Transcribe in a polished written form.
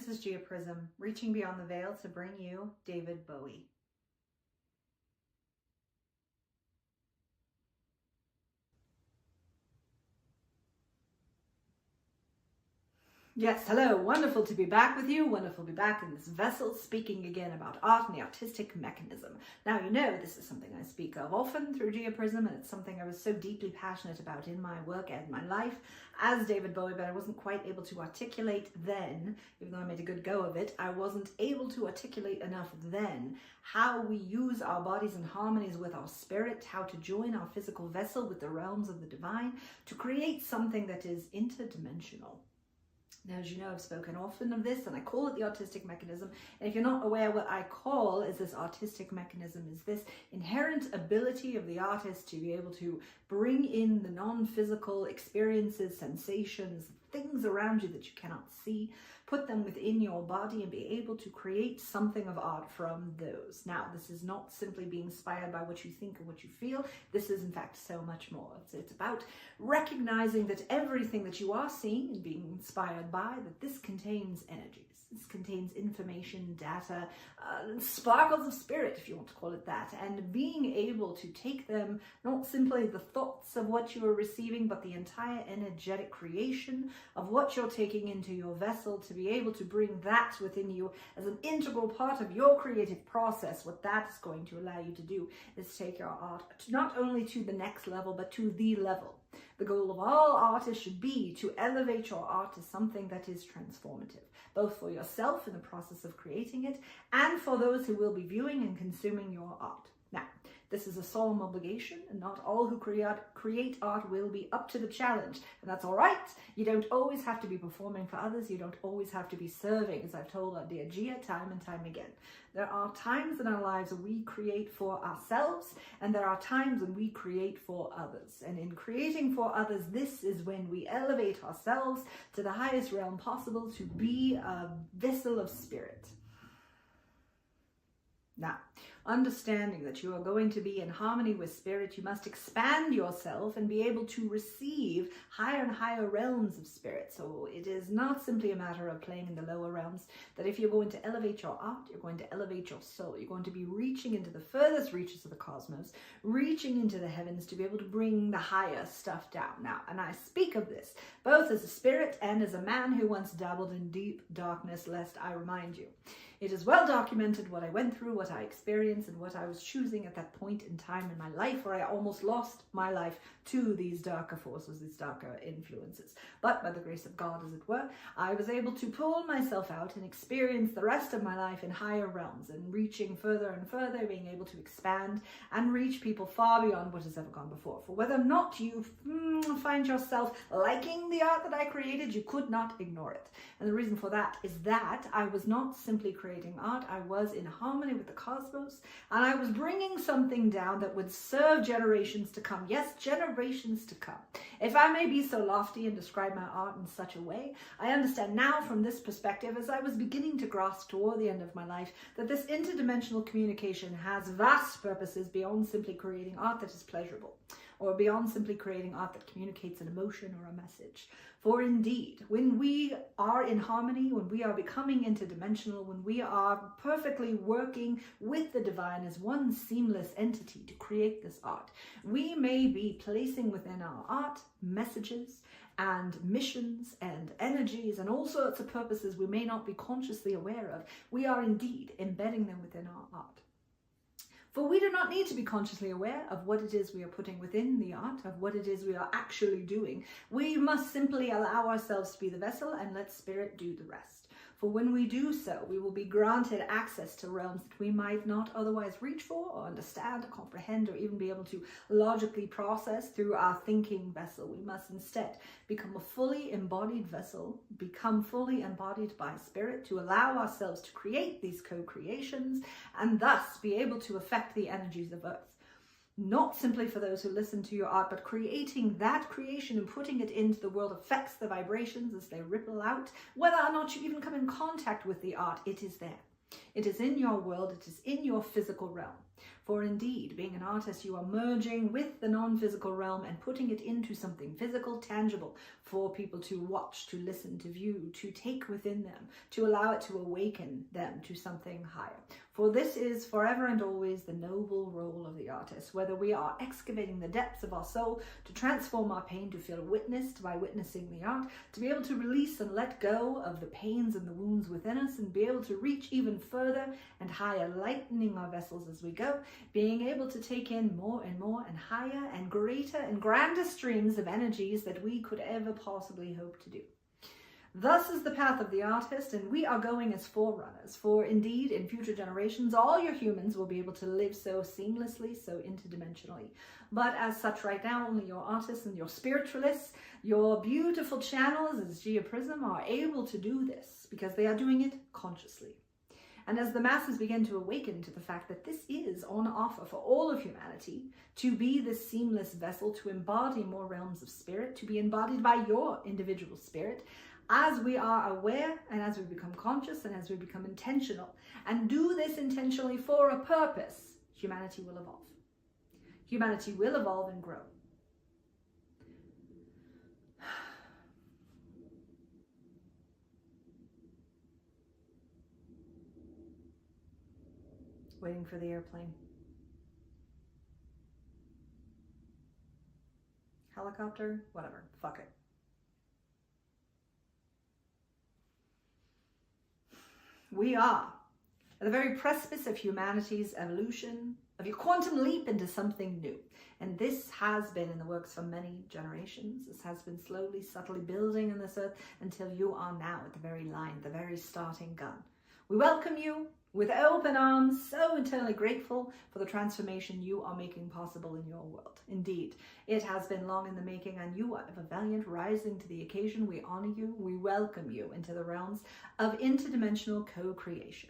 this is Gia Prism, reaching beyond the veil to bring you David Bowie. Yes, hello, wonderful to be back with you, wonderful to be back in this vessel, speaking again about art and the artistic mechanism. Now, you know, this is something I speak of often through Gia Prism, and it's something I was so deeply passionate about in my work and my life as David Bowie, but I wasn't quite able to articulate then, even though I made a good go of it, I wasn't able to articulate enough then how we use our bodies in harmonies with our spirit, how to join our physical vessel with the realms of the divine to create something that is interdimensional. Now, as you know, I've spoken often of this, and I call it the artistic mechanism. And if you're not aware, what I call is this artistic mechanism is this inherent ability of the artist to be able to bring in the non-physical experiences, sensations, things around you that you cannot see, put them within your body and be able to create something of art from those. Now, this is not simply being inspired by what you think and what you feel. This is, in fact, so much more. It's about recognizing that everything that you are seeing and being inspired by, that this contains energies. This contains information, data, sparkles of spirit, if you want to call it that, and being able to take them, not simply the thoughts of what you are receiving, but the entire energetic creation of what you're taking into your vessel, to be able to bring that within you as an integral part of your creative process. What that is going to allow you to do is take your art not only to the next level, but to the level. The goal of all artists should be to elevate your art to something that is transformative, both for yourself in the process of creating it and for those who will be viewing and consuming your art. Now, this is a solemn obligation, and not all who create art will be up to the challenge, and that's all right. You don't always have to be performing for others. You don't always have to be serving, as I've told our dear Gia time and time again. There are times in our lives when we create for ourselves, and there are times when we create for others. And in creating for others, this is when we elevate ourselves to the highest realm possible to be a vessel of spirit. Now, understanding that you are going to be in harmony with spirit, you must expand yourself and be able to receive higher and higher realms of spirit. So it is not simply a matter of playing in the lower realms, that if you're going to elevate your art, you're going to elevate your soul. You're going to be reaching into the furthest reaches of the cosmos, reaching into the heavens to be able to bring the higher stuff down. Now, and I speak of this both as a spirit and as a man who once dabbled in deep darkness, lest I remind you. It is well documented what I went through, what I experienced, and what I was choosing at that point in time in my life where I almost lost my life to these darker forces, these darker influences. But by the grace of God, as it were, I was able to pull myself out and experience the rest of my life in higher realms and reaching further and further, being able to expand and reach people far beyond what has ever gone before. For whether or not you find yourself liking the art that I created, you could not ignore it. And the reason for that is that I was not simply creating art, I was in harmony with the cosmos, and I was bringing something down that would serve generations to come. Yes, generations to come. If I may be so lofty and describe my art in such a way, I understand now from this perspective, as I was beginning to grasp toward the end of my life, that this interdimensional communication has vast purposes beyond simply creating art that is pleasurable, or beyond simply creating art that communicates an emotion or a message. For indeed, when we are in harmony, when we are becoming interdimensional, when we are perfectly working with the divine as one seamless entity to create this art, we may be placing within our art messages and missions and energies and all sorts of purposes we may not be consciously aware of. We are indeed embedding them within our art. For we do not need to be consciously aware of what it is we are putting within the art, of what it is we are actually doing. We must simply allow ourselves to be the vessel and let spirit do the rest. For when we do so, we will be granted access to realms that we might not otherwise reach for or understand or comprehend or even be able to logically process through our thinking vessel. We must instead become a fully embodied vessel, become fully embodied by spirit to allow ourselves to create these co-creations and thus be able to affect the energies of earth. Not simply for those who listen to your art, but creating that creation and putting it into the world affects the vibrations as they ripple out. Whether or not you even come in contact with the art, it is there. It is in your world, it is in your physical realm. For indeed, being an artist, you are merging with the non-physical realm and putting it into something physical, tangible, for people to watch, to listen, to view, to take within them, to allow it to awaken them to something higher. For this is forever and always the noble role of the artist, whether we are excavating the depths of our soul to transform our pain, to feel witnessed by witnessing the art, to be able to release and let go of the pains and the wounds within us and be able to reach even further and higher, lightening our vessels as we go, being able to take in more and higher and greater and grander streams of energies that we could ever possibly hope to do. Thus is the path of the artist, and we are going as forerunners, for indeed in future generations all your humans will be able to live so seamlessly, so interdimensionally. But as such right now, only your artists and your spiritualists, your beautiful channels as Gia Prism are able to do this because they are doing it consciously. And as the masses begin to awaken to the fact that this is on offer for all of humanity, to be this seamless vessel, to embody more realms of spirit, to be embodied by your individual spirit, as we are aware and as we become conscious and as we become intentional and do this intentionally for a purpose, humanity will evolve. Humanity will evolve and grow. Waiting for the airplane. Helicopter, whatever, fuck it. We are at the very precipice of humanity's evolution, of your quantum leap into something new. And this has been in the works for many generations. This has been slowly, subtly building in this earth until you are now at the very line, the very starting gun. We welcome you with open arms, so eternally grateful for the transformation you are making possible in your world. Indeed, it has been long in the making, and you are ever valiant, rising to the occasion. We honor you, we welcome you into the realms of interdimensional co-creation.